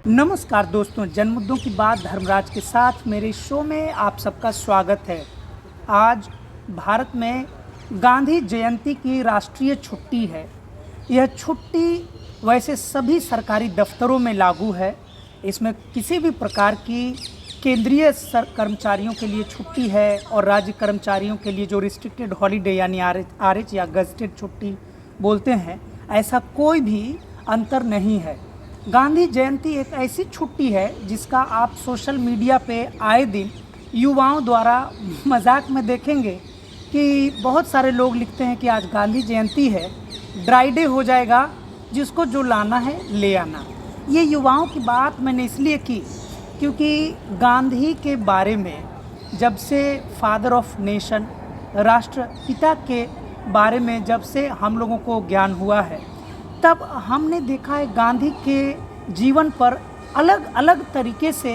नमस्कार दोस्तों, जन मुद्दों की बात धर्मराज के साथ मेरे शो में आप सबका स्वागत है। आज भारत में गांधी जयंती की राष्ट्रीय छुट्टी है। यह छुट्टी वैसे सभी सरकारी दफ्तरों में लागू है। इसमें किसी भी प्रकार की केंद्रीय कर्मचारियों के लिए छुट्टी है और राज्य कर्मचारियों के लिए जो रिस्ट्रिक्टेड हॉलीडे यानी आरएच या गजटेड छुट्टी बोलते हैं, ऐसा कोई भी अंतर नहीं है। गांधी जयंती एक ऐसी छुट्टी है जिसका आप सोशल मीडिया पे आए दिन युवाओं द्वारा मजाक में देखेंगे कि बहुत सारे लोग लिखते हैं कि आज गांधी जयंती है, ड्राई डे हो जाएगा, जिसको जो लाना है ले आना। ये युवाओं की बात मैंने इसलिए की क्योंकि गांधी के बारे में जब से फादर ऑफ नेशन, राष्ट्रपिता के बारे में जब से हम लोगों को ज्ञान हुआ है, तब हमने देखा है गांधी के जीवन पर अलग अलग तरीके से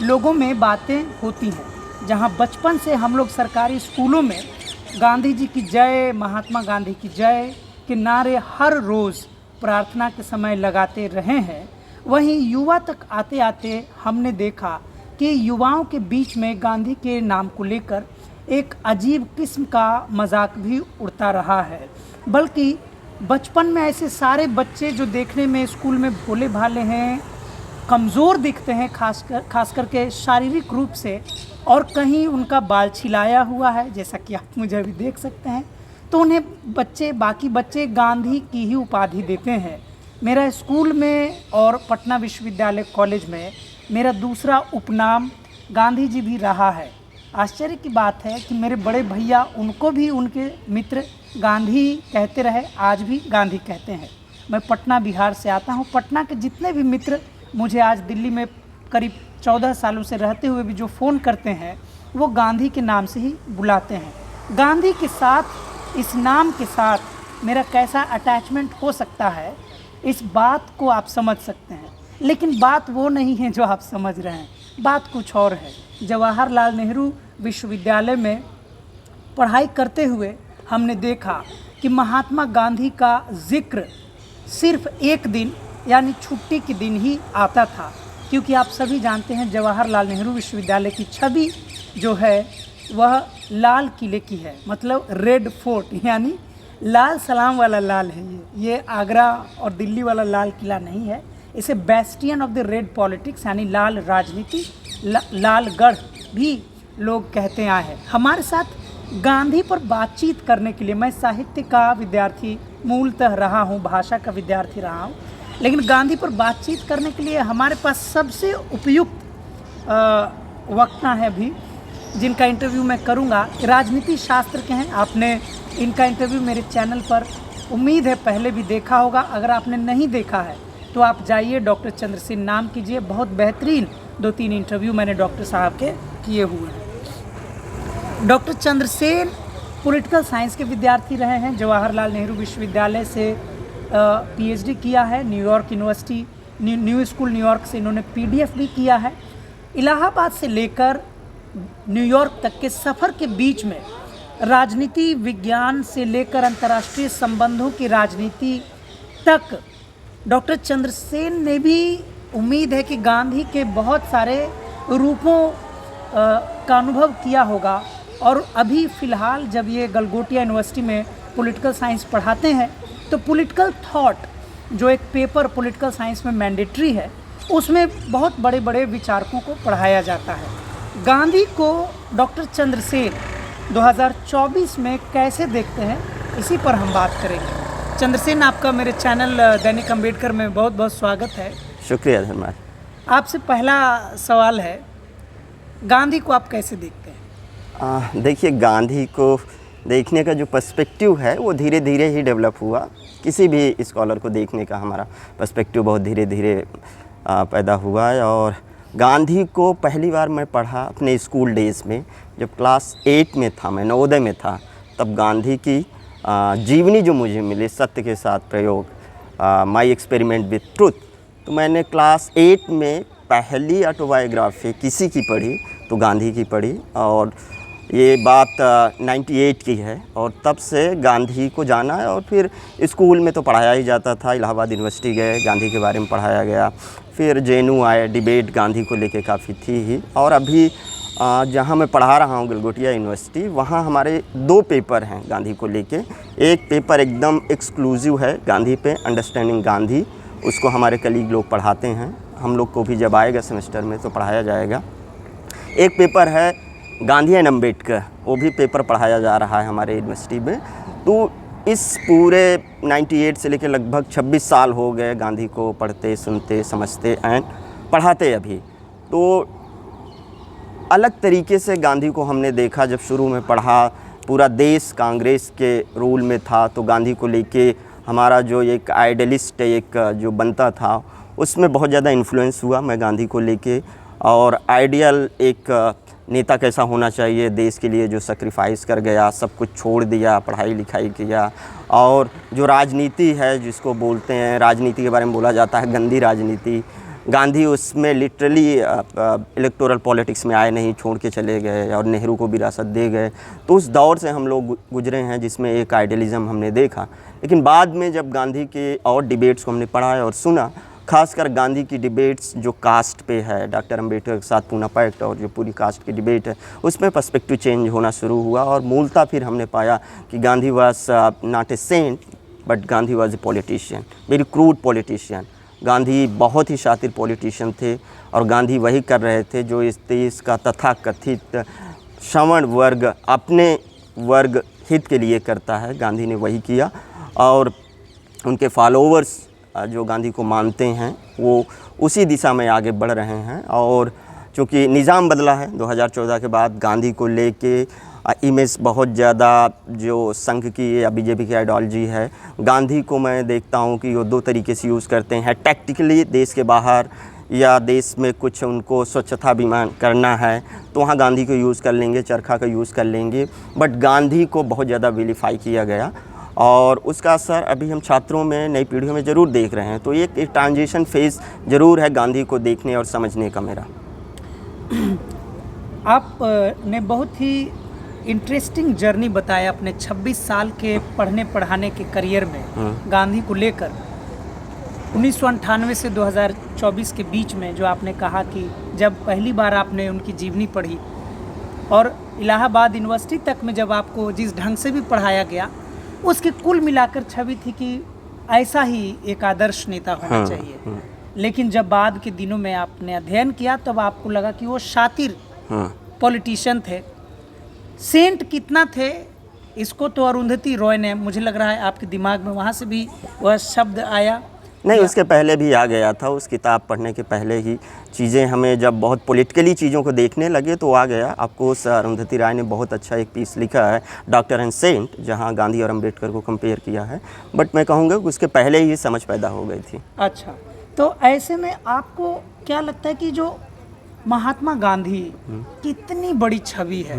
लोगों में बातें होती हैं। जहां बचपन से हम लोग सरकारी स्कूलों में गांधी जी की जय, महात्मा गांधी की जय के नारे हर रोज़ प्रार्थना के समय लगाते रहे हैं, वहीं युवा तक आते आते हमने देखा कि युवाओं के बीच में गांधी के नाम को लेकर एक अजीब किस्म का मजाक भी उड़ता रहा है। बल्कि बचपन में ऐसे सारे बच्चे जो देखने में स्कूल में भोले भाले हैं, कमज़ोर दिखते हैं, खास करके शारीरिक रूप से, और कहीं उनका बाल छिलाया हुआ है, जैसा कि आप मुझे अभी देख सकते हैं, तो उन्हें बाकी बच्चे गांधी की ही उपाधि देते हैं। मेरा स्कूल में और पटना विश्वविद्यालय कॉलेज में मेरा दूसरा उपनाम गांधी जी भी रहा है। आश्चर्य की बात है कि मेरे बड़े भैया, उनको भी उनके मित्र गांधी कहते रहे, आज भी गांधी कहते हैं। मैं पटना बिहार से आता हूँ। पटना के जितने भी मित्र मुझे आज दिल्ली में करीब 14 सालों से रहते हुए भी जो फ़ोन करते हैं, वो गांधी के नाम से ही बुलाते हैं। गांधी के साथ, इस नाम के साथ मेरा कैसा अटैचमेंट हो सकता है, इस बात को आप समझ सकते हैं। लेकिन बात वो नहीं है जो आप समझ रहे हैं, बात कुछ और है। जवाहरलाल नेहरू विश्वविद्यालय में पढ़ाई करते हुए हमने देखा कि महात्मा गांधी का जिक्र सिर्फ एक दिन यानी छुट्टी के दिन ही आता था, क्योंकि आप सभी जानते हैं जवाहरलाल नेहरू विश्वविद्यालय की छवि जो है वह लाल किले की है, मतलब रेड फोर्ट, यानी लाल सलाम वाला लाल है। ये आगरा और दिल्ली वाला लाल किला नहीं है। इसे bastion of the red politics यानी लाल राजनीति, लाल गढ़ भी लोग कहते आए हैं। हमारे साथ गांधी पर बातचीत करने के लिए, मैं साहित्य का विद्यार्थी मूलतः रहा हूँ, भाषा का विद्यार्थी रहा हूँ, लेकिन गांधी पर बातचीत करने के लिए हमारे पास सबसे उपयुक्त वक्ता है भी, जिनका इंटरव्यू मैं करूँगा, राजनीति शास्त्र के हैं। आपने इनका इंटरव्यू मेरे चैनल पर उम्मीद है पहले भी देखा होगा। अगर आपने नहीं देखा है तो आप जाइए, डॉक्टर चंद्रसेन नाम कीजिए। बहुत बेहतरीन 2-3 इंटरव्यू मैंने डॉक्टर साहब के किए हुए हैं। डॉक्टर चंद्रसेन पॉलिटिकल साइंस के विद्यार्थी रहे हैं। जवाहरलाल नेहरू विश्वविद्यालय से पीएचडी किया है। New York university, new school New York से इन्होंने पीडीएफ भी किया है। इलाहाबाद से लेकर न्यूयॉर्क तक के सफ़र के बीच में राजनीति विज्ञान से लेकर अंतर्राष्ट्रीय संबंधों की राजनीति तक डॉक्टर चंद्रसेन ने भी, उम्मीद है कि गांधी के बहुत सारे रूपों का अनुभव किया होगा। और अभी फ़िलहाल जब ये गलगोटिया यूनिवर्सिटी में पॉलिटिकल साइंस पढ़ाते हैं, तो पॉलिटिकल थॉट जो एक पेपर पॉलिटिकल साइंस में मैंडेटरी है, उसमें बहुत बड़े बड़े विचारकों को पढ़ाया जाता है। गांधी को डॉक्टर चंद्रसेन 2024 में कैसे देखते हैं, इसी पर हम बात करेंगे। चंद्रसेन, आपका मेरे चैनल दैनिक अम्बेडकर में बहुत बहुत स्वागत है। शुक्रिया धन्यवाद। आपसे पहला सवाल है, गांधी को आप कैसे देखते हैं? देखिए, गांधी को देखने का जो पर्सपेक्टिव है वो धीरे धीरे ही डेवलप हुआ। किसी भी स्कॉलर को देखने का हमारा पर्सपेक्टिव बहुत धीरे धीरे पैदा हुआ है। और गांधी को पहली बार मैं पढ़ा अपने स्कूल डेज़ में, जब क्लास 8 में था, मैं नवोदय में था। तब गांधी की जीवनी जो मुझे मिली, सत्य के साथ प्रयोग, माई एक्सपेरिमेंट विथ ट्रुथ, तो मैंने क्लास 8 में पहली ऑटोबायोग्राफी किसी की पढ़ी तो गांधी की पढ़ी। और ये बात 98 की है और तब से गांधी को जाना है। और फिर स्कूल में तो पढ़ाया ही जाता था, इलाहाबाद यूनिवर्सिटी गए, गांधी के बारे में पढ़ाया गया। फिर जेएनयू आए, डिबेट गांधी को लेके काफ़ी थी ही। और अभी जहाँ मैं पढ़ा रहा हूँ गलगोटिया यूनिवर्सिटी, वहाँ हमारे 2 पेपर हैं गांधी को लेके। एक पेपर एकदम एक्सक्लूसिव है गांधी पे, अंडरस्टैंडिंग गांधी, उसको हमारे कलीग लोग पढ़ाते हैं। हम लोग को भी जब आएगा सेमेस्टर में तो पढ़ाया जाएगा। एक पेपर है गांधी एंड अम्बेडकर, वो भी पेपर पढ़ाया जा रहा है हमारे यूनिवर्सिटी में। तो इस पूरे 98 से लेकर लगभग 26 साल हो गए गांधी को पढ़ते, सुनते, समझते एंड पढ़ाते अभी। तो अलग तरीके से गांधी को हमने देखा। जब शुरू में पढ़ा, पूरा देश कांग्रेस के रूल में था, तो गांधी को लेके हमारा जो एक आइडियलिस्ट एक जो बनता था, उसमें बहुत ज़्यादा इन्फ्लुएंस हुआ मैं गांधी को लेके। और आइडियल एक नेता कैसा होना चाहिए, देश के लिए जो सेक्रीफाइस कर गया, सब कुछ छोड़ दिया, पढ़ाई लिखाई किया। और जो राजनीति है, जिसको बोलते हैं, राजनीति के बारे में बोला जाता है गंदी राजनीति, गांधी उसमें लिटरली इलेक्टोरल पॉलिटिक्स में आए नहीं, छोड़ के चले गए और नेहरू को विरासत दे गए। तो उस दौर से हम लोग गुजरे हैं जिसमें एक आइडियलिज़म हमने देखा। लेकिन बाद में जब गांधी के और डिबेट्स को हमने पढ़ा और सुना, खासकर गांधी की डिबेट्स जो कास्ट पे है, डॉक्टर अंबेडकर के साथ पूना पैक्ट और जो पूरी कास्ट की डिबेट है, उसमें पर्सपेक्टिव चेंज होना शुरू हुआ। और मूलतः फिर हमने पाया कि Gandhi was not a saint but Gandhi was a politician, very crude politician. Gandhi बहुत ही शातिर पॉलिटिशियन थे और गांधी वही कर रहे थे जो इस देश का तथाकथित श्रमण वर्ग अपने वर्ग हित के लिए करता है, गांधी ने वही किया। और उनके फॉलोअर्स जो गांधी को मानते हैं वो उसी दिशा में आगे बढ़ रहे हैं। और चूँकि निज़ाम बदला है 2014 के बाद, गांधी को लेके इमेज बहुत ज़्यादा जो संघ की या बीजेपी की आइडियोलॉजी है, गांधी को मैं देखता हूँ कि वो 2 तरीके से यूज़ करते हैं। टैक्टिकली देश के बाहर या देश में कुछ उनको स्वच्छता अभियान करना है तो वहाँ गांधी को यूज़ कर लेंगे, चरखा का यूज़ कर लेंगे। बट गांधी को बहुत ज़्यादा विलीफाई किया गया और उसका असर अभी हम छात्रों में, नई पीढ़ियों में ज़रूर देख रहे हैं। तो एक ट्रांजिशन फेज़ ज़रूर है गांधी को देखने और समझने का मेरा। आप ने बहुत ही इंटरेस्टिंग जर्नी बताया अपने 26 साल के पढ़ने पढ़ाने के करियर में गांधी को लेकर। 1998 से 2024 के बीच में जो आपने कहा कि जब पहली बार आपने उनकी जीवनी पढ़ी और इलाहाबाद यूनिवर्सिटी तक में जब आपको जिस ढंग से भी पढ़ाया गया, उसकी कुल मिलाकर छवि थी कि ऐसा ही एक आदर्श नेता होना चाहिए। लेकिन जब बाद के दिनों में आपने अध्ययन किया तब आपको लगा कि वो शातिर पॉलिटिशियन थे। सेंट कितना थे, इसको तो अरुंधति रॉय ने, मुझे लग रहा है आपके दिमाग में वहाँ से भी वह शब्द आया। नहीं, उसके पहले भी आ गया था। उस किताब पढ़ने के पहले ही चीज़ें हमें जब बहुत पॉलिटिकली चीज़ों को देखने लगे तो आ गया। आपको अरुंधति राय ने बहुत अच्छा एक पीस लिखा है, डॉक्टर एंड सेंट, जहां गांधी और अंबेडकर को कंपेयर किया है। बट मैं कहूँगा कि उसके पहले ही समझ पैदा हो गई थी। अच्छा, तो ऐसे में आपको क्या लगता है कि जो महात्मा गांधी की इतनी बड़ी छवि है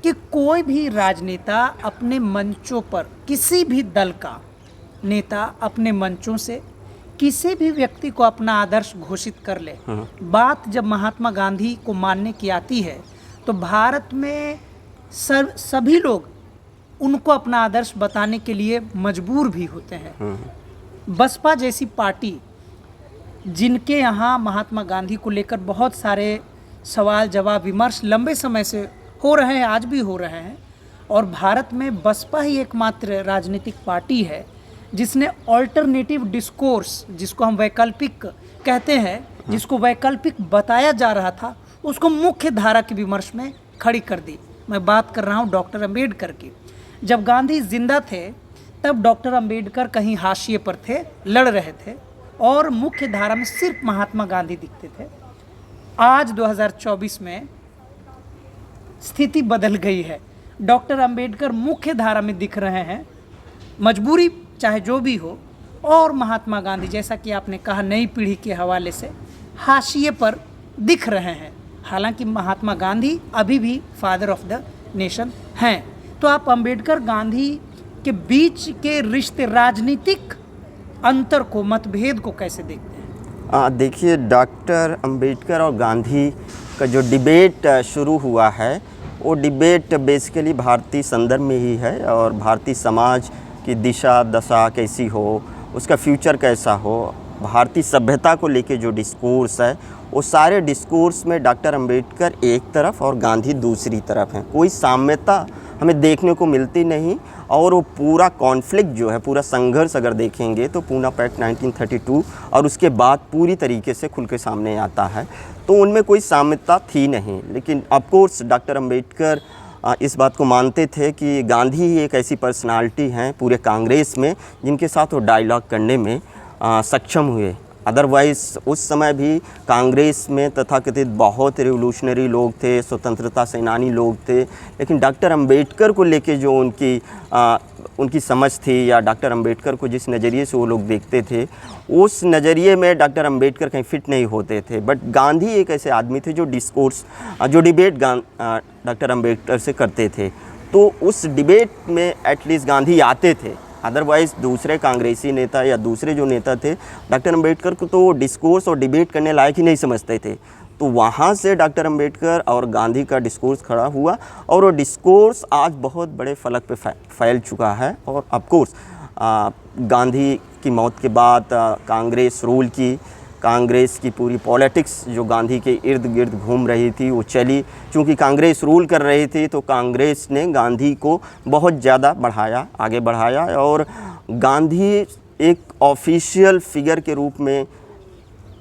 कि कोई भी राजनेता अपने मंचों पर, किसी भी दल का नेता अपने मंचों से किसी भी व्यक्ति को अपना आदर्श घोषित कर ले, बात जब महात्मा गांधी को मानने की आती है तो भारत में सभी लोग उनको अपना आदर्श बताने के लिए मजबूर भी होते हैं। बसपा जैसी पार्टी जिनके यहाँ महात्मा गांधी को लेकर बहुत सारे सवाल जवाब विमर्श लंबे समय से हो रहे हैं, आज भी हो रहे हैं, और भारत में बसपा ही एकमात्र राजनीतिक पार्टी है जिसने ऑल्टरनेटिव डिस्कोर्स, जिसको हम वैकल्पिक कहते हैं, जिसको वैकल्पिक बताया जा रहा था, उसको मुख्य धारा की विमर्श में खड़ी कर दी। मैं बात कर रहा हूँ डॉक्टर अंबेडकर की। जब गांधी जिंदा थे तब डॉक्टर अंबेडकर कहीं हाशिए पर थे, लड़ रहे थे और मुख्य धारा में सिर्फ महात्मा गांधी दिखते थे। आज 2024 में स्थिति बदल गई है, डॉक्टर अंबेडकर मुख्य धारा में दिख रहे हैं, मजबूरी चाहे जो भी हो, और महात्मा गांधी जैसा कि आपने कहा नई पीढ़ी के हवाले से हाशिए पर दिख रहे हैं। हालांकि महात्मा गांधी अभी भी फादर ऑफ द नेशन हैं। तो आप अंबेडकर गांधी के बीच के रिश्ते, राजनीतिक अंतर को, मतभेद को कैसे देखते हैं? देखिए, डॉक्टर अंबेडकर और गांधी का जो डिबेट शुरू हुआ है वो डिबेट बेसिकली भारतीय संदर्भ में ही है और भारतीय समाज की दिशा दशा कैसी हो, उसका फ्यूचर कैसा हो, भारतीय सभ्यता को लेके जो डिस्कोर्स है वो सारे डिस्कोर्स में डॉक्टर अंबेडकर एक तरफ और गांधी दूसरी तरफ हैं। कोई साम्यता हमें देखने को मिलती नहीं और वो पूरा कॉन्फ्लिक्ट जो है, पूरा संघर्ष अगर देखेंगे तो पूना पैक्ट 1932 और उसके बाद पूरी तरीके से खुल के सामने आता है। तो उनमें कोई साम्यता थी नहीं, लेकिन ऑफ कोर्स डॉक्टर अंबेडकर इस बात को मानते थे कि गांधी ही एक ऐसी पर्सनालिटी हैं पूरे कांग्रेस में जिनके साथ वो डायलॉग करने में सक्षम हुए। अदरवाइज़ उस समय भी कांग्रेस में तथाकथित बहुत रिवोल्यूशनरी लोग थे, स्वतंत्रता सेनानी लोग थे, लेकिन डॉक्टर अंबेडकर को लेके जो उनकी समझ थी या डॉक्टर अंबेडकर को जिस नज़रिए से वो लोग देखते थे, उस नज़रिए में डॉक्टर अंबेडकर कहीं फिट नहीं होते थे। बट गांधी एक ऐसे आदमी थे जो डिबेट डॉक्टर अंबेडकर से करते थे, तो उस डिबेट में एटलीस्ट गांधी आते थे। अदरवाइज़ दूसरे कांग्रेसी नेता या दूसरे जो नेता थे डॉक्टर अंबेडकर को तो डिस्कोर्स और डिबेट करने लायक ही नहीं समझते थे। तो वहाँ से डॉक्टर अंबेडकर और गांधी का डिस्कोर्स खड़ा हुआ और वो डिस्कोर्स आज बहुत बड़े फलक पे फैल चुका है। और ऑफ कोर्स गांधी की मौत के बाद कांग्रेस रूल की, कांग्रेस की पूरी पॉलिटिक्स जो गांधी के इर्द गिर्द घूम रही थी वो चली। चूँकि कांग्रेस रूल कर रही थी तो कांग्रेस ने गांधी को बहुत ज़्यादा आगे बढ़ाया और गांधी एक ऑफिशियल फिगर के रूप में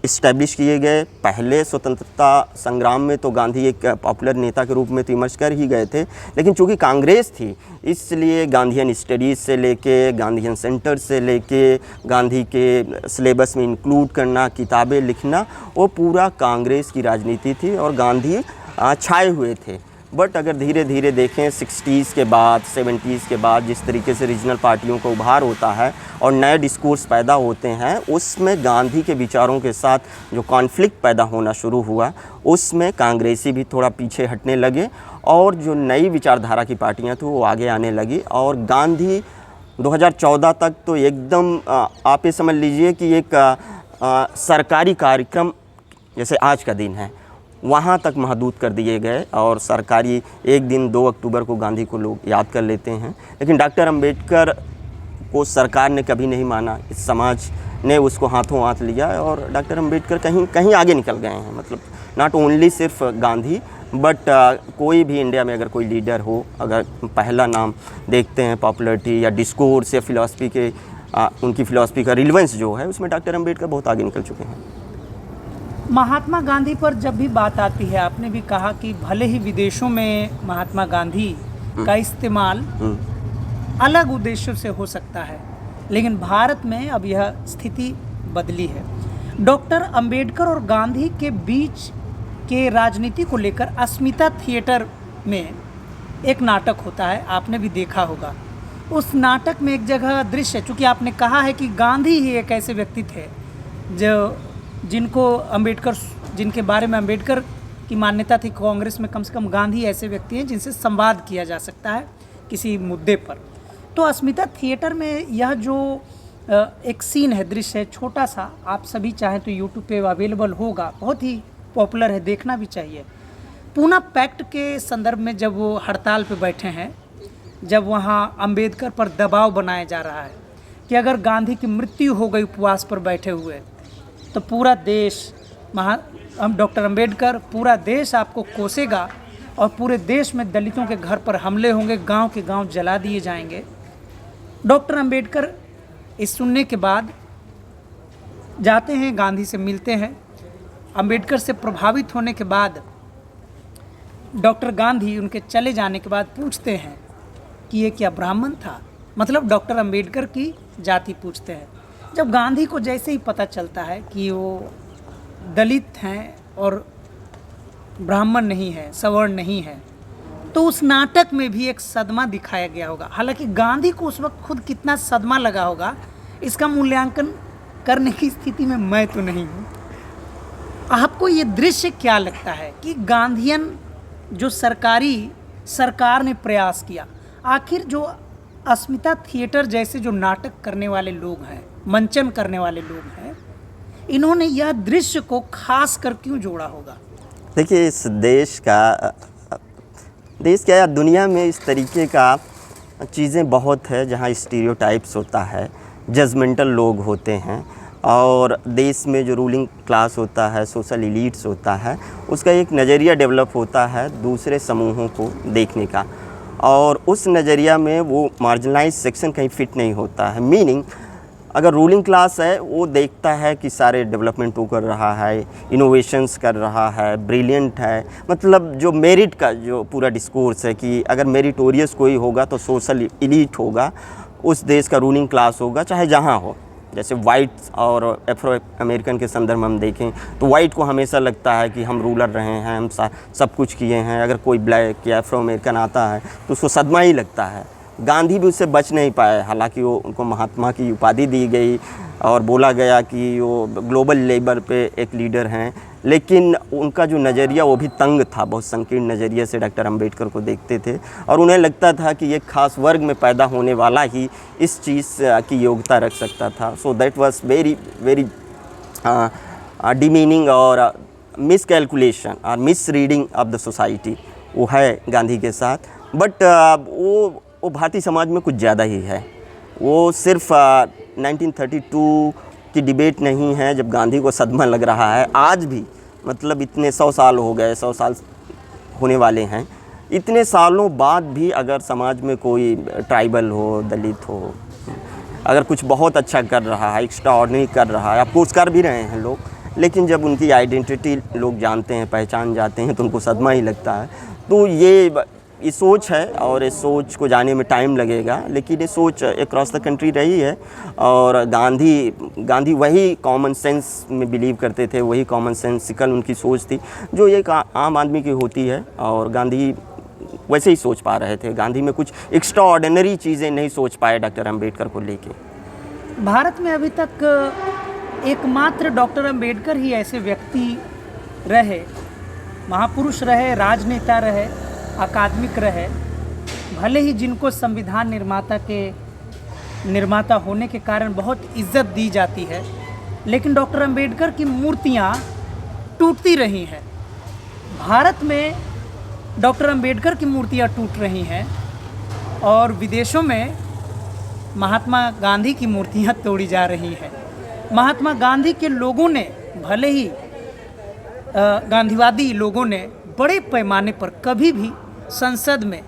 इस्टेब्लिश किए गए। पहले स्वतंत्रता संग्राम में तो गांधी एक पॉपुलर नेता के रूप में तो इमर्ज कर ही गए थे, लेकिन चूंकि कांग्रेस थी इसलिए गांधीयन स्टडीज़ से लेके, गांधीयन सेंटर से लेके, गांधी के सिलेबस में इंक्लूड करना, किताबें लिखना, वो पूरा कांग्रेस की राजनीति थी और गांधी छाए हुए थे। बट अगर धीरे धीरे देखें 60s के बाद, 70s के बाद जिस तरीके से रीजनल पार्टियों का उभार होता है और नए डिस्कोर्स पैदा होते हैं, उसमें गांधी के विचारों के साथ जो कॉन्फ्लिक्ट पैदा होना शुरू हुआ उसमें कांग्रेसी भी थोड़ा पीछे हटने लगे और जो नई विचारधारा की पार्टियां थी वो आगे आने लगी। और गांधी 2014 तक तो एकदम आप ये समझ लीजिए कि एक सरकारी कार्यक्रम जैसे आज का दिन है वहाँ तक महदूद कर दिए गए और सरकारी एक दिन 2 अक्टूबर को गांधी को लोग याद कर लेते हैं। लेकिन डॉक्टर अंबेडकर को सरकार ने कभी नहीं माना, इस समाज ने उसको हाथों हाथ लिया और डॉक्टर अंबेडकर कहीं आगे निकल गए हैं। मतलब नॉट ओनली सिर्फ गांधी बट कोई भी इंडिया में अगर कोई लीडर हो, अगर पहला नाम देखते हैं पॉपुलरिटी या डिस्कोर्स या फिलॉसफी के उनकी फिलॉसफी का रिलेवेंस जो है उसमें डॉक्टर अंबेडकर बहुत आगे निकल चुके हैं। महात्मा गांधी पर जब भी बात आती है, आपने भी कहा कि भले ही विदेशों में महात्मा गांधी का इस्तेमाल अलग उद्देश्यों से हो सकता है, लेकिन भारत में अब यह स्थिति बदली है। डॉक्टर अंबेडकर और गांधी के बीच के राजनीति को लेकर अस्मिता थिएटर में एक नाटक होता है, आपने भी देखा होगा। उस नाटक में एक जगह दृश्य, चूँकि आपने कहा है कि गांधी ही एक ऐसे व्यक्ति थे जिनके बारे में अंबेडकर की मान्यता थी, कांग्रेस में कम से कम गांधी ऐसे व्यक्ति हैं जिनसे संवाद किया जा सकता है किसी मुद्दे पर। तो अस्मिता थिएटर में यह जो एक सीन है, दृश्य है, छोटा सा, आप सभी चाहें तो यूट्यूब पे अवेलेबल होगा, बहुत ही पॉपुलर है, देखना भी चाहिए। पूना पैक्ट के संदर्भ में जब वो हड़ताल पे बैठे हैं, जब वहाँ अंबेडकर पर दबाव बनाया जा रहा है कि अगर गांधी की मृत्यु हो गई उपवास पर बैठे हुए तो पूरा देश, डॉक्टर अंबेडकर, पूरा देश आपको कोसेगा और पूरे देश में दलितों के घर पर हमले होंगे, गांव के गांव जला दिए जाएंगे। डॉक्टर अंबेडकर इस सुनने के बाद जाते हैं, गांधी से मिलते हैं। अंबेडकर से प्रभावित होने के बाद डॉक्टर गांधी उनके चले जाने के बाद पूछते हैं कि ये क्या ब्राह्मण था, मतलब डॉक्टर अंबेडकर की जाति पूछते हैं। जब गांधी को जैसे ही पता चलता है कि वो दलित हैं और ब्राह्मण नहीं है, सवर्ण नहीं है, तो उस नाटक में भी एक सदमा दिखाया गया होगा। हालांकि गांधी को उस वक्त खुद कितना सदमा लगा होगा इसका मूल्यांकन करने की स्थिति में मैं तो नहीं हूँ। आपको ये दृश्य क्या लगता है कि गांधीयन जो सरकार ने प्रयास किया, आखिर जो अस्मिता थिएटर जैसे जो नाटक करने वाले लोग हैं, मंचन करने वाले लोग हैं, इन्होंने यह दृश्य को खास कर क्यों जोड़ा होगा? देखिए, इस देश का देश क्या है, दुनिया में इस तरीके का चीज़ें बहुत है जहाँ स्टीरियोटाइप्स होता है, जजमेंटल लोग होते हैं, और देश में जो रूलिंग क्लास होता है, सोशल एलीट्स होता है, उसका एक नज़रिया डेवलप होता है दूसरे समूहों को देखने का, और उस नज़रिया में वो मार्जिनलाइज सेक्शन कहीं फिट नहीं होता है। मीनिंग अगर रूलिंग क्लास है वो देखता है कि सारे डेवलपमेंट वो कर रहा है, इनोवेशंस कर रहा है, ब्रिलियंट है, मतलब जो मेरिट का जो पूरा डिस्कोर्स है कि अगर मेरिटोरियस कोई होगा तो सोशल एलीट होगा, उस देश का रूलिंग क्लास होगा, चाहे जहाँ हो। जैसे वाइट और एफ्रो अमेरिकन के संदर्भ में हम देखें तो वाइट को हमेशा लगता है कि हम रूलर रहे हैं, हम सब कुछ किए हैं। अगर कोई ब्लैक या एफ्रो अमेरिकन आता है तो उसको सदमा ही लगता है। गांधी भी उससे बच नहीं पाए, हालांकि वो उनको महात्मा की उपाधि दी गई और बोला गया कि वो ग्लोबल लेवल पे एक लीडर हैं, लेकिन उनका जो नज़रिया वो भी तंग था, बहुत संकीर्ण नज़रिए से डॉक्टर अंबेडकर को देखते थे, और उन्हें लगता था कि एक ख़ास वर्ग में पैदा होने वाला ही इस चीज़ की योग्यता रख सकता था। So that was very very demeaning और मिस कैलकुलेशन और miss reading of the society वो है गांधी के साथ। बट वो भारतीय समाज में कुछ ज़्यादा ही है। वो सिर्फ 1932 की डिबेट नहीं है जब गांधी को सदमा लग रहा है, आज भी मतलब इतने 100 साल हो गए, 100 साल होने वाले हैं, इतने सालों बाद भी अगर समाज में कोई ट्राइबल हो, दलित हो, अगर कुछ बहुत अच्छा कर रहा है, एक्स्ट्रा ऑर्डिनरी कर रहा है, अफकोर्स कर भी रहे हैं लोग, लेकिन जब उनकी आइडेंटिटी लोग जानते हैं, पहचान जाते हैं, तो उनको सदमा ही लगता है। तो ये सोच है, और इस सोच को जाने में टाइम लगेगा, लेकिन ये सोच अक्रॉस द कंट्री रही है। और गांधी वही कॉमन सेंस में बिलीव करते थे, वही कॉमन सेंसिकल उनकी सोच थी जो एक आम आदमी की होती है, और गांधी वैसे ही सोच पा रहे थे। गांधी में कुछ एक्स्ट्रा ऑर्डिनरी चीज़ें नहीं सोच पाए डॉक्टर अंबेडकर को लेके। भारत में अभी तक एकमात्र डॉक्टर अंबेडकर ही ऐसे व्यक्ति रहे, महापुरुष रहे, राजनेता रहे, अकादमिक रहे, भले ही जिनको संविधान निर्माता होने के कारण बहुत इज्जत दी जाती है, लेकिन डॉक्टर अंबेडकर की मूर्तियाँ टूटती रही हैं। भारत में डॉक्टर अंबेडकर की मूर्तियाँ टूट रही हैं, और विदेशों में महात्मा गांधी की मूर्तियाँ तोड़ी जा रही हैं। महात्मा गांधी के लोगों ने, भले ही गांधीवादी लोगों ने बड़े पैमाने पर कभी भी संसद में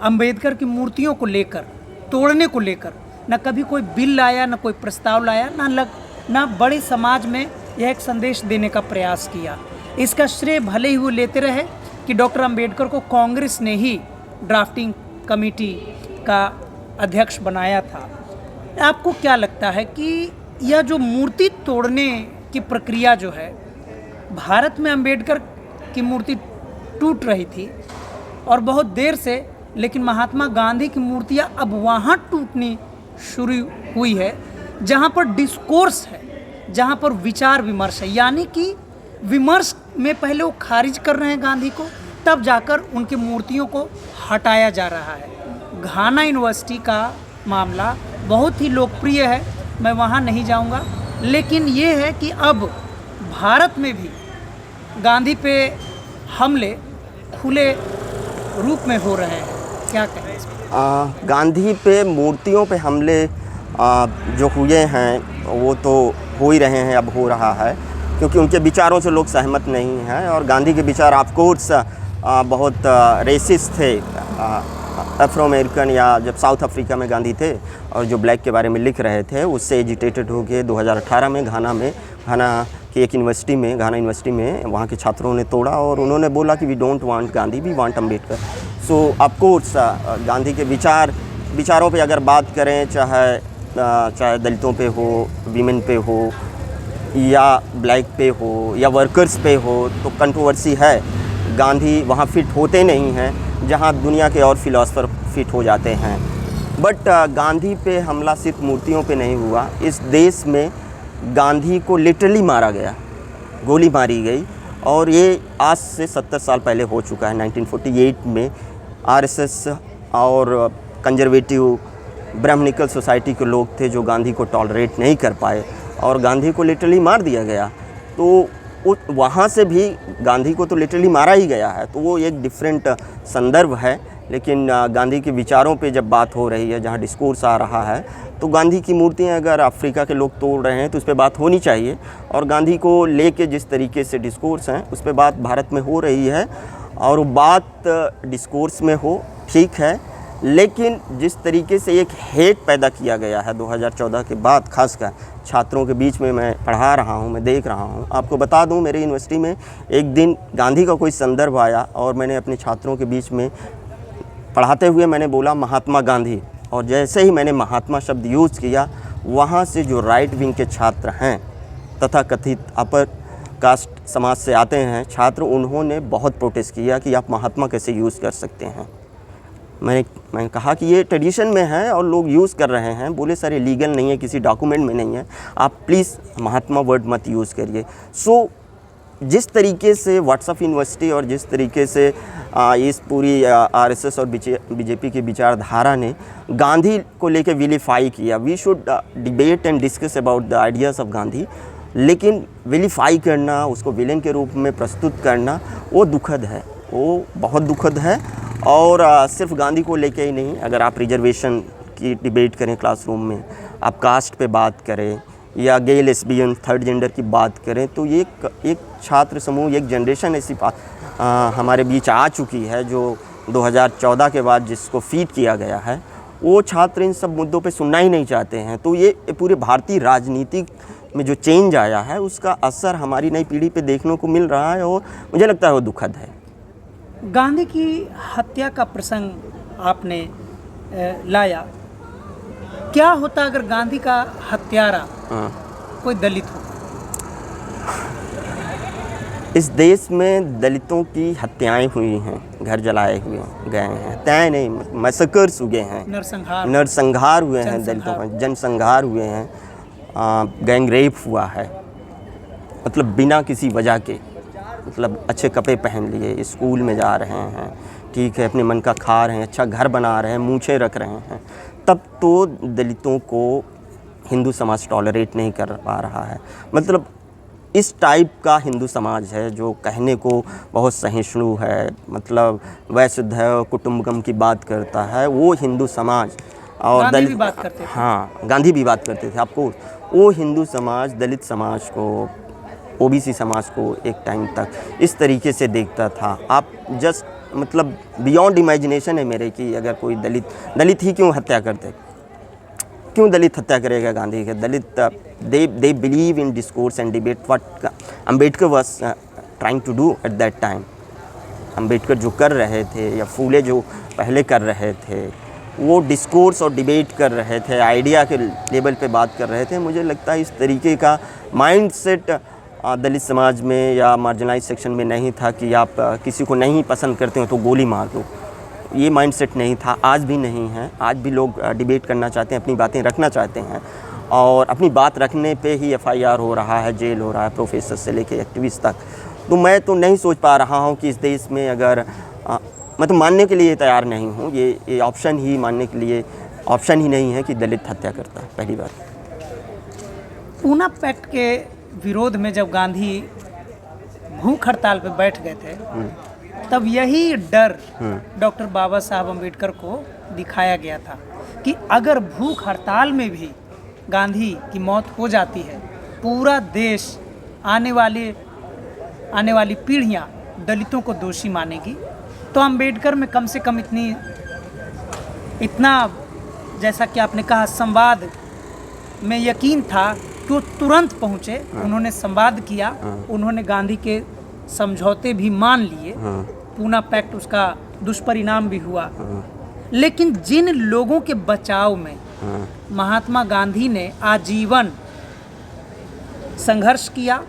अंबेडकर की मूर्तियों को लेकर, तोड़ने को लेकर न कभी कोई बिल लाया, न कोई प्रस्ताव लाया, न बड़े समाज में यह एक संदेश देने का प्रयास किया। इसका श्रेय भले ही वो लेते रहे कि डॉक्टर अंबेडकर को कांग्रेस ने ही ड्राफ्टिंग कमेटी का अध्यक्ष बनाया था। आपको क्या लगता है कि यह जो मूर्ति तोड़ने की प्रक्रिया जो है, भारत में अंबेडकर की मूर्ति टूट रही थी और बहुत देर से, लेकिन महात्मा गांधी की मूर्तियाँ अब वहाँ टूटनी शुरू हुई है जहाँ पर डिस्कोर्स है, जहाँ पर विचार विमर्श है। यानी कि विमर्श में पहले वो खारिज कर रहे हैं गांधी को, तब जाकर उनकी मूर्तियों को हटाया जा रहा है। घाना यूनिवर्सिटी का मामला बहुत ही लोकप्रिय है, मैं वहाँ नहीं जाऊँगा, लेकिन ये है कि अब भारत में भी गांधी पे हमले खुले रूप में हो रहे हैं। क्या कहें इस पर? गांधी पे मूर्तियों पे हमले जो हुए हैं वो तो हो ही रहे हैं, अब हो रहा है, क्योंकि उनके विचारों से लोग सहमत नहीं हैं। और गांधी के विचार ऑफ कोर्स बहुत रेसिस्ट थे। अफ्रो अमेरिकन या जब साउथ अफ्रीका में गांधी थे और जो ब्लैक के बारे में लिख रहे थे, उससे एजिटेटेड हो गए 2018 में घाना की एक यूनिवर्सिटी में, घाना यूनिवर्सिटी में वहाँ के छात्रों ने तोड़ा और उन्होंने बोला कि we don't want Gandhi, we want Ambedkar. So of course Gandhi के विचारों पे अगर बात करें, चाहे दलितों पे हो, वीमेन पे हो, या ब्लैक पे हो, या वर्कर्स पे हो, तो कंट्रोवर्सी है। गांधी वहाँ फिट होते नहीं हैं जहाँ दुनिया के और फिलोसफर फिट हो जाते हैं। बट गांधी पे हमला सिर्फ मूर्तियों पे नहीं हुआ। इस देश में गांधी को लिटरली मारा गया, गोली मारी गई, और ये आज से 70 साल पहले हो चुका है। 1948 में आरएसएस और कंजर्वेटिव ब्राह्मणिकल सोसाइटी के लोग थे जो गांधी को टॉलरेट नहीं कर पाए और गांधी को लिटरली मार दिया गया। तो वहाँ से भी गांधी को तो लिटरली मारा ही गया है, तो वो एक डिफरेंट संदर्भ है। लेकिन गांधी के विचारों पे जब बात हो रही है, जहाँ डिस्कोर्स आ रहा है, तो गांधी की मूर्तियाँ अगर अफ्रीका के लोग तोड़ रहे हैं तो उस पर बात होनी चाहिए। और गांधी को लेके जिस तरीके से डिस्कोर्स हैं उस पर बात भारत में हो रही है, और वो बात डिस्कोर्स में हो, ठीक है, लेकिन जिस तरीके से एक हेट पैदा किया गया है 2014 के बाद, खासकर छात्रों के बीच में, मैं पढ़ा रहा हूँ, मैं देख रहा हूँ। आपको बता दूँ, मेरे यूनिवर्सिटी में एक दिन गांधी का कोई संदर्भ आया और मैंने अपने छात्रों के बीच में पढ़ाते हुए मैंने बोला महात्मा गांधी, और जैसे ही मैंने महात्मा शब्द यूज़ किया, वहाँ से जो राइट विंग के छात्र हैं तथा कथित अपर कास्ट समाज से आते हैं छात्र, उन्होंने बहुत प्रोटेस्ट किया कि आप महात्मा कैसे यूज़ कर सकते हैं। मैंने कहा कि ये ट्रेडिशन में है और लोग यूज़ कर रहे हैं। बोले सर ये लीगल नहीं है, किसी डॉक्यूमेंट में नहीं है, आप प्लीज़ महात्मा वर्ड मत यूज़ करिए। सो जिस तरीके से व्हाट्सएप यूनिवर्सिटी और जिस तरीके से इस पूरी आरएसएस और बीजेपी की विचारधारा ने गांधी को लेकर विलीफाई किया, we should debate and discuss about the ideas of Gandhi, लेकिन विलीफाई करना, उसको विलेन के रूप में प्रस्तुत करना, वो दुखद है, वो बहुत दुखद है। और सिर्फ गांधी को लेके ही नहीं, अगर आप रिजर्वेशन की डिबेट करें क्लासरूम में, आप कास्ट पे बात करें या गे लेस्बियन थर्ड जेंडर की बात करें, तो ये एक छात्र समूह, एक जनरेशन ऐसी हमारे बीच आ चुकी है जो 2014 के बाद जिसको फीड किया गया है, वो छात्र इन सब मुद्दों पे सुनना ही नहीं चाहते हैं। तो ये पूरे भारतीय राजनीति में जो चेंज आया है उसका असर हमारी नई पीढ़ी पे देखने को मिल रहा है, और मुझे लगता है वो दुखद है। गांधी की हत्या का प्रसंग आपने लाया, क्या होता अगर गांधी का हत्यारा कोई दलित हो? इस देश में दलितों की हत्याएं हुई हैं, घर जलाए हुए गए हैं, तय नहीं, मैसेकर्स हुए हैं, नरसंहार हुए हैं, दलितों का जनसंहार हुए हैं, गैंग रेप हुआ है, मतलब बिना किसी वजह के, मतलब अच्छे कपड़े पहन लिए, स्कूल में जा रहे हैं, ठीक है, अपने मन का खा रहे हैं, अच्छा घर बना रहे हैं, मूछें रख रहे हैं, तब तो दलितों को हिंदू समाज टॉलरेट नहीं कर पा रहा है। मतलब इस टाइप का हिंदू समाज है जो कहने को बहुत सहिष्णु है, मतलब वैसुधैव कुटुंबकम की बात करता है, वो हिंदू समाज, और दलित भी बात करते थे। हाँ, गांधी भी बात करते थे आपको। वो हिंदू समाज दलित समाज को, ओबीसी समाज को एक टाइम तक इस तरीके से देखता था। आप जस्ट मतलब बियॉन्ड इमेजिनेशन है मेरे कि अगर कोई दलित ही क्यों हत्या करते, क्यों दलित हत्या करेगा गांधी के? Dalit they believe in discourse and debate what Ambedkar was trying to do at that time. Ambedkar जो कर रहे थे या फूले जो पहले कर रहे थे, वो डिस्कोर्स और डिबेट कर रहे थे, आइडिया के लेवल पे बात कर रहे थे। मुझे लगता है इस तरीके का माइंडसेट दलित समाज में या मार्जिनलाइज सेक्शन में नहीं था कि आप किसी को नहीं पसंद करते हो तो गोली मार दो। ये माइंडसेट नहीं था, आज भी नहीं है। आज भी लोग डिबेट करना चाहते हैं, अपनी बातें रखना चाहते हैं, और अपनी बात रखने पे ही एफआईआर हो रहा है, जेल हो रहा है, प्रोफेसर से लेके एक्टिविस्ट तक। तो मैं तो नहीं सोच पा रहा हूँ कि इस देश में अगर मैं तो मानने के लिए तैयार नहीं हूँ, ये ऑप्शन ही मानने के लिए ऑप्शन ही नहीं है कि दलित हत्या करता है। पहली बार पूना पैक्ट के विरोध में जब गांधी भूख हड़ताल पे बैठ गए थे, तब यही डर डॉक्टर बाबा साहब अम्बेडकर को दिखाया गया था कि अगर भूख हड़ताल में भी गांधी की मौत हो जाती है, पूरा देश आने वाली पीढ़ियां दलितों को दोषी मानेगी। तो अम्बेडकर में कम से कम इतना जैसा कि आपने कहा संवाद में यकीन था कि वो तुरंत पहुँचे, उन्होंने संवाद किया, उन्होंने गांधी के समझौते भी मान लिए, पूना पैक्ट उसका दुष्परिणाम भी हुआ। लेकिन जिन लोगों के बचाव में महात्मा गांधी ने आजीवन संघर्ष किया,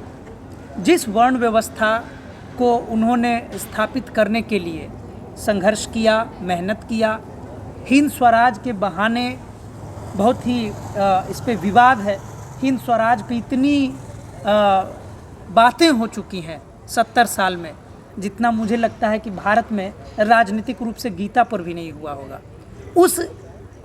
जिस वर्ण व्यवस्था को उन्होंने स्थापित करने के लिए संघर्ष किया, मेहनत किया, हिंद स्वराज के बहाने बहुत ही इस पे विवाद है, हिंद स्वराज पे इतनी बातें हो चुकी हैं 70 साल में, जितना मुझे लगता है कि भारत में राजनीतिक रूप से गीता पर भी नहीं हुआ होगा। उस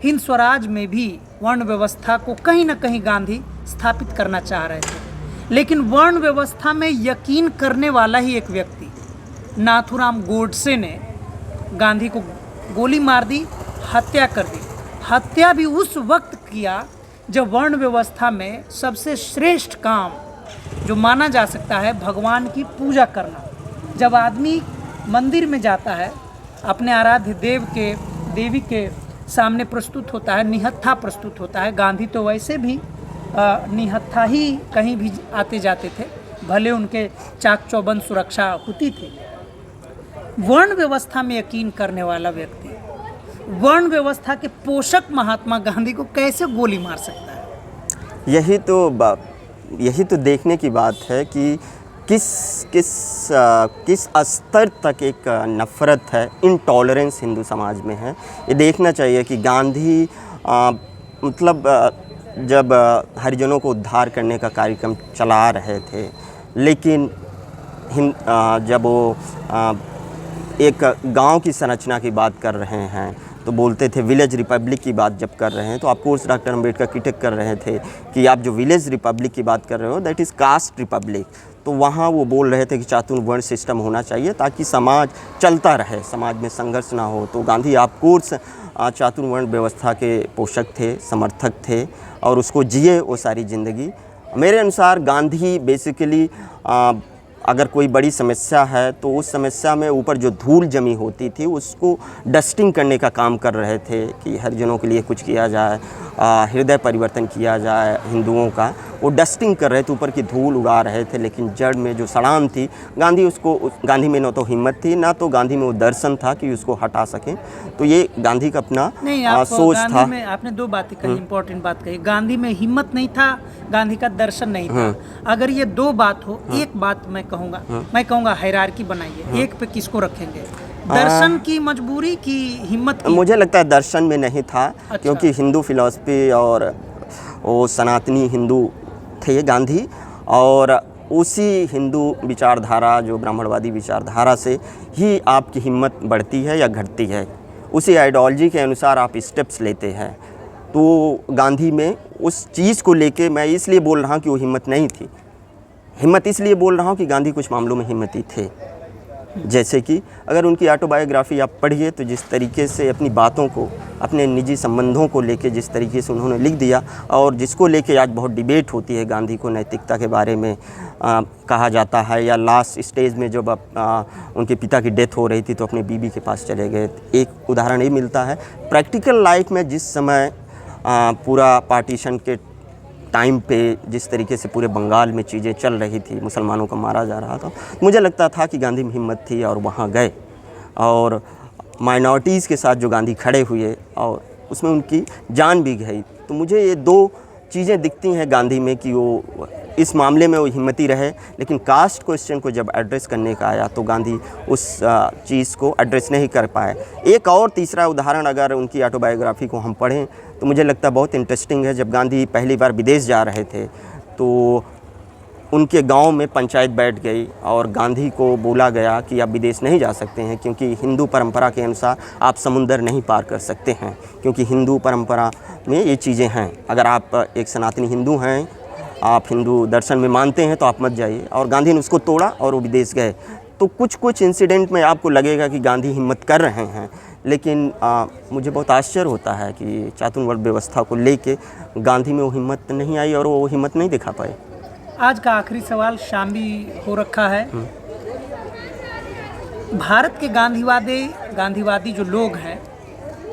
हिंद स्वराज में भी वर्ण व्यवस्था को कहीं ना कहीं गांधी स्थापित करना चाह रहे थे। लेकिन वर्ण व्यवस्था में यकीन करने वाला ही एक व्यक्ति नाथूराम गोडसे ने गांधी को गोली मार दी, हत्या कर दी। हत्या भी उस वक्त किया जब वर्ण व्यवस्था में सबसे श्रेष्ठ काम जो माना जा सकता है भगवान की पूजा करना। जब आदमी मंदिर में जाता है, अपने आराध्य देवी के सामने प्रस्तुत होता है, निहत्था प्रस्तुत होता है। गांधी तो वैसे भी निहत्था ही कहीं भी आते जाते थे, भले उनके चाक चौबंद सुरक्षा होती थी। वर्ण व्यवस्था में यकीन करने वाला व्यक्ति वर्ण व्यवस्था के पोषक महात्मा गांधी को कैसे गोली मार सकता है? यही तो देखने की बात है कि किस स्तर तक एक नफ़रत है, इनटॉलरेंस हिंदू समाज में है। ये देखना चाहिए कि गांधी जब हरिजनों को उद्धार करने का कार्यक्रम चला रहे थे, लेकिन जब वो एक गांव की संरचना की बात कर रहे हैं तो बोलते थे विलेज रिपब्लिक की बात जब कर रहे हैं तो ऑफकोर्स डॉक्टर अम्बेडकर क्रिटिक कर रहे थे कि आप जो विलेज रिपब्लिक की बात कर रहे हो दैट इज़ कास्ट रिपब्लिक। तो वहाँ वो बोल रहे थे कि चातुर्वर्ण सिस्टम होना चाहिए ताकि समाज चलता रहे, समाज में संघर्ष ना हो। तो गांधी ऑफकोर्स चातुर्वर्ण व्यवस्था के पोषक थे, समर्थक थे और उसको जिए वो सारी ज़िंदगी। मेरे अनुसार गांधी बेसिकली अगर कोई बड़ी समस्या है तो उस समस्या में ऊपर जो धूल जमी होती थी उसको डस्टिंग करने का काम कर रहे थे कि हरिजनों के लिए कुछ किया जाए, हृदय परिवर्तन किया जाए हिंदुओं का। वो डस्टिंग कर रहे थे, ऊपर की धूल उड़ा रहे थे, लेकिन जड़ में जो सड़ान थी गांधी में न तो हिम्मत थी ना तो गांधी में वो दर्शन था कि उसको हटा सकें। तो ये गांधी का अपना सोच था। में आपने दो बातें कही, इंपॉर्टेंट बात कही। गांधी में हिम्मत नहीं था, गांधी का दर्शन नहीं था। अगर ये दो बात हो, एक बात मैं कहूँगा हायरार्की बनाइए, एक पे किसको रखेंगे? दर्शन की मजबूरी की हिम्मत की? मुझे लगता है दर्शन में नहीं था। अच्छा। क्योंकि हिंदू फिलॉसफी और वो सनातनी हिंदू थे गांधी, और उसी हिंदू विचारधारा जो ब्राह्मणवादी विचारधारा से ही आपकी हिम्मत बढ़ती है या घटती है, उसी आइडियोलॉजी के अनुसार आप स्टेप्स लेते हैं। तो गांधी में उस चीज़ को लेके मैं इसलिए बोल रहा हूँ कि वो हिम्मत नहीं थी। हिम्मत इसलिए बोल रहा हूँ कि गांधी कुछ मामलों में हिम्मती थे। जैसे कि अगर उनकी ऑटोबायोग्राफी आप पढ़िए तो जिस तरीके से अपनी बातों को, अपने निजी संबंधों को लेके जिस तरीके से उन्होंने लिख दिया, और जिसको लेके आज बहुत डिबेट होती है गांधी को नैतिकता के बारे में कहा जाता है, या लास्ट स्टेज में जब उनके पिता की डेथ हो रही थी तो अपने बीबी के पास चले गए। एक उदाहरण ये मिलता है प्रैक्टिकल लाइफ में। जिस समय पूरा पार्टीशन के टाइम पे जिस तरीके से पूरे बंगाल में चीज़ें चल रही थी, मुसलमानों को मारा जा रहा था, मुझे लगता था कि गांधी में हिम्मत थी और वहाँ गए और माइनॉरिटीज़ के साथ जो गांधी खड़े हुए और उसमें उनकी जान भी गई। तो मुझे ये दो चीज़ें दिखती हैं गांधी में कि वो इस मामले में वो हिम्मती रहे, लेकिन कास्ट क्वेश्चन को जब एड्रेस करने का आया तो गांधी उस चीज़ को एड्रेस नहीं कर पाए। एक और तीसरा उदाहरण अगर उनकी ऑटोबायोग्राफी को हम पढ़ें तो मुझे लगता बहुत इंटरेस्टिंग है। जब गांधी पहली बार विदेश जा रहे थे तो उनके गांव में पंचायत बैठ गई और गांधी को बोला गया कि आप विदेश नहीं जा सकते हैं क्योंकि हिंदू परंपरा के अनुसार आप समुंदर नहीं पार कर सकते हैं, क्योंकि हिंदू परंपरा में ये चीज़ें हैं। अगर आप एक सनातनी हिंदू हैं, आप हिंदू दर्शन में मानते हैं तो आप मत जाइए। और गांधी ने उसको तोड़ा और वो विदेश गए। तो कुछ इंसिडेंट में आपको लगेगा कि गांधी हिम्मत कर रहे हैं, लेकिन मुझे बहुत आश्चर्य होता है कि चातुर्वर्ण व्यवस्था को लेके गांधी में वो हिम्मत नहीं आई और वो हिम्मत नहीं दिखा पाए। आज का आखिरी सवाल शामी हो रखा है। भारत के गांधीवादी जो लोग हैं,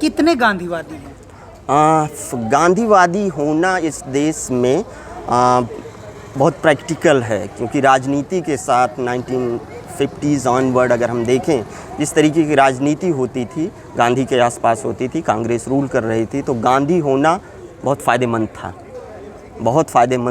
कितने गांधीवादी हैं? गांधीवादी होना इस देश में बहुत प्रैक्टिकल है, क्योंकि राजनीति के साथ 1950s ऑनवर्ड अगर हम देखें जिस तरीके की राजनीति होती थी, गांधी के आसपास होती थी, कांग्रेस रूल कर रही थी, तो गांधी होना बहुत फ़ायदेमंद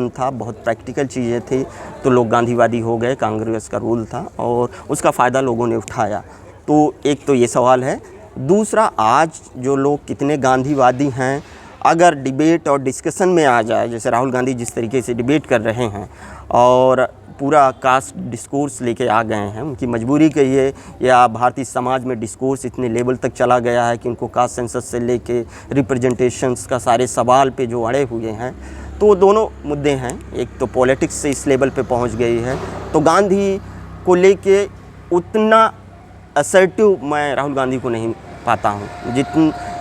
था, बहुत प्रैक्टिकल चीज़ें थी। तो लोग गांधीवादी हो गए, कांग्रेस का रूल था और उसका फ़ायदा लोगों ने उठाया। तो एक तो ये सवाल है। दूसरा, आज जो लोग कितने गांधीवादी हैं, अगर डिबेट और डिस्कशन में आ जाए, जैसे राहुल गांधी जिस तरीके से डिबेट कर रहे हैं और पूरा कास्ट डिस्कोर्स लेके आ गए हैं, उनकी मजबूरी कहिए या भारतीय समाज में डिस्कोर्स इतने लेवल तक चला गया है कि उनको कास्ट सेंसस से लेके रिप्रेजेंटेशंस का सारे सवाल पे जो अड़े हुए हैं, तो दोनों मुद्दे हैं, एक तो पॉलिटिक्स से इस लेवल पे पहुंच गई है, तो गांधी को लेके उतना असर्टिव मैं राहुल गांधी को नहीं पाता हूँ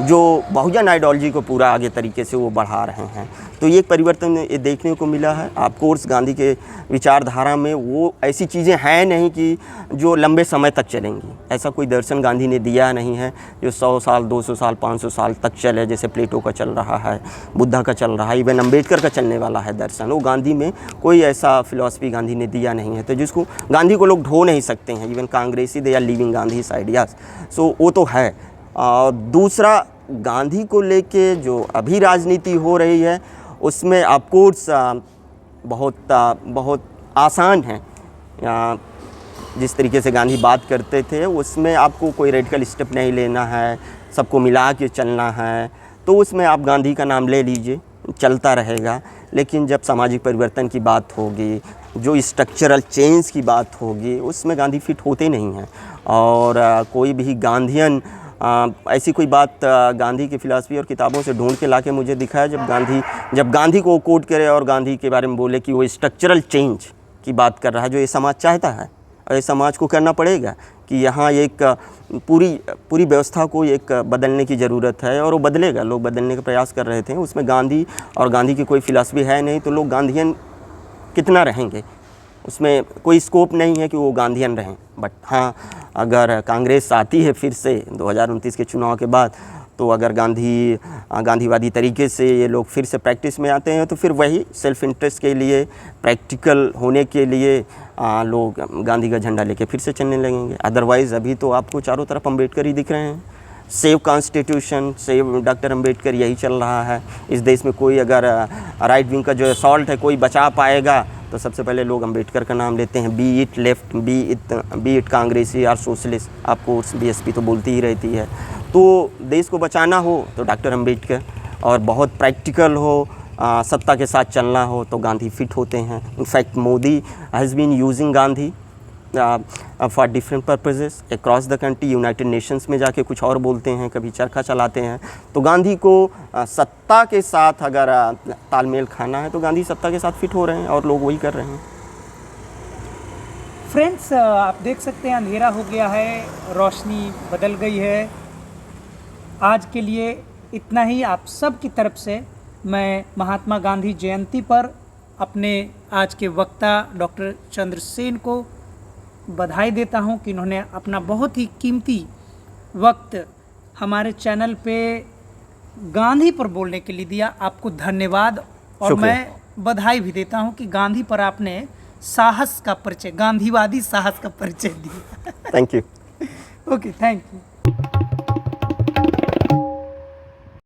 जो बहुजन आइडियोलॉजी को पूरा आगे तरीके से वो बढ़ा रहे हैं। तो ये एक परिवर्तन ये देखने को मिला है। ऑफ कोर्स गांधी के विचारधारा में वो ऐसी चीज़ें हैं नहीं कि जो लंबे समय तक चलेंगी, ऐसा कोई दर्शन गांधी ने दिया नहीं है जो 100 साल 200 साल 500 साल तक चले, जैसे प्लेटो का चल रहा है, बुद्धा का चल रहा है, इवन अम्बेडकर का चलने वाला है दर्शन। वो गांधी में कोई ऐसा फिलॉसफी गांधी ने दिया नहीं है, तो जिसको गांधी को लोग ढो नहीं सकते हैं। इवन कांग्रेसी they are living Gandhi ideas, so वो तो है। और दूसरा, गांधी को लेके जो अभी राजनीति हो रही है उसमें ऑफ कोर्स बहुत आसान है। जिस तरीके से गांधी बात करते थे उसमें आपको कोई रेडिकल स्टेप नहीं लेना है, सबको मिला के चलना है, तो उसमें आप गांधी का नाम ले लीजिए, चलता रहेगा। लेकिन जब सामाजिक परिवर्तन की बात होगी, जो स्ट्रक्चरल चेंज की बात होगी, उसमें गांधी फिट होते नहीं हैं। और कोई भी गांधीयन ऐसी कोई बात गांधी की फ़िलासफ़ी और किताबों से ढूंढ के लाके मुझे दिखाया जब गांधी को कोट करे और गांधी के बारे में बोले कि वो स्ट्रक्चरल चेंज की बात कर रहा है जो ये समाज चाहता है, और ये समाज को करना पड़ेगा कि यहाँ एक पूरी व्यवस्था को एक बदलने की ज़रूरत है, और वो बदलेगा। लोग बदलने का प्रयास कर रहे थे, उसमें गांधी और गांधी की कोई फ़िलासफ़ी है नहीं, तो लोग गांधीयन कितना रहेंगे, उसमें कोई स्कोप नहीं है कि वो गांधीयन रहें। बट हाँ, अगर कांग्रेस आती है फिर से 2029 के चुनाव के बाद, तो अगर गांधीवादी तरीके से ये लोग फिर से प्रैक्टिस में आते हैं, तो फिर वही सेल्फ इंटरेस्ट के लिए, प्रैक्टिकल होने के लिए लोग गांधी का झंडा लेके फिर से चलने लगेंगे। अदरवाइज़ अभी तो आपको चारों तरफ अम्बेडकर ही दिख रहे हैं। Save constitution, save doctor Ambedkar, यही चल रहा है इस देश में। कोई अगर राइट विंग का जो असॉल्ट है कोई बचा पाएगा तो सबसे पहले लोग अम्बेडकर का नाम लेते हैं, B it left, B it कांग्रेसी और सोशलिस्ट। आपको बीएसपी तो बोलती ही रहती है। तो देश को बचाना हो तो डॉक्टर अम्बेडकर, और बहुत प्रैक्टिकल हो, सत्ता के साथ चलना हो तो गांधी फिट होते हैं। In fact Modi has been using Gandhi for different purposes across the country. United Nations में जाके कुछ और बोलते हैं, कभी चरखा चलाते हैं। तो गांधी को सत्ता के साथ अगर तालमेल खाना है तो गांधी सत्ता के साथ फिट हो रहे हैं, और लोग वही कर रहे हैं। फ्रेंड्स, आप देख सकते हैं अंधेरा हो गया है, रोशनी बदल गई है। आज के लिए इतना ही। आप सब की तरफ से मैं महात्मा गांधी जयंती पर अपने आज के वक्ता डॉक्टर चंद्रसेन को बधाई देता हूं कि इन्होंने अपना बहुत ही कीमती वक्त हमारे चैनल पे गांधी पर बोलने के लिए दिया। आपको धन्यवाद, और मैं बधाई भी देता हूं कि गांधी पर आपने साहस का परिचय, गांधीवादी साहस का परिचय दिया। Thank you. Okay, thank you.